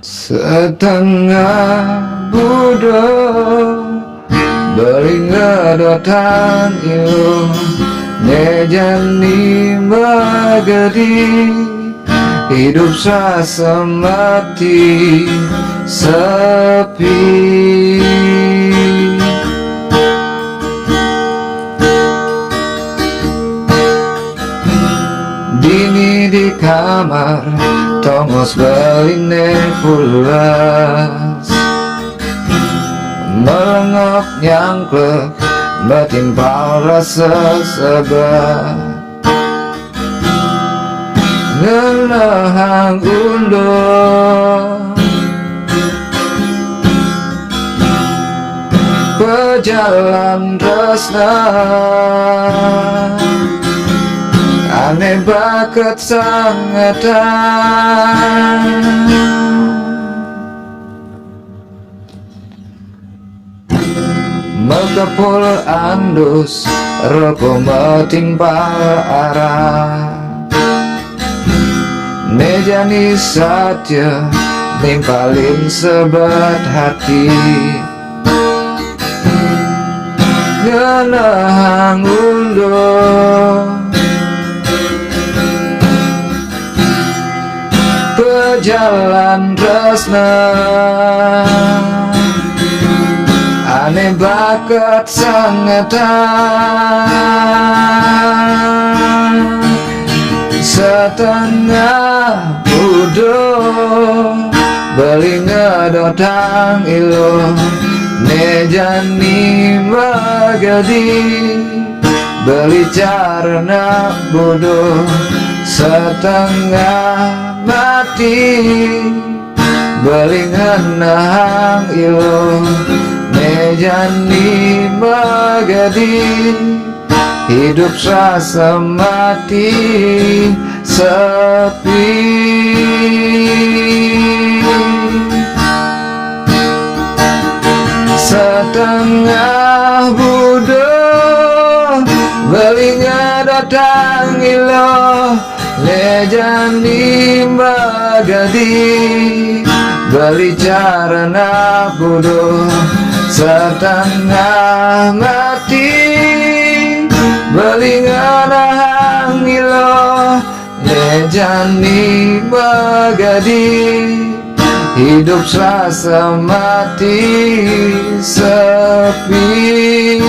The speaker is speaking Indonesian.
Setengah bodoh belingadatan iyo nejani magadi hidup sasa mati sepi. Dini di kamar tongos beline pulas melengok nyangklek metimpal rasa sebat ngelahang undur pejalan tresna aneh bakat sangatan mekepul andus roko metimpal arah nejani satya nimpalin sebat hati ngelahang undur pejalan tresna aneh bakat sangatan setengah bodoh belingadotang ilo nejani magadi beli carana bodoh setengah mati belinganahang ilo nejani magadi hidup rasa mati sepi. Setengah bodoh belingadotang ilo nejani magadi beli carana bodoh setengah mati belingadahang ilo nejani magadi hidup rasa mati sepi.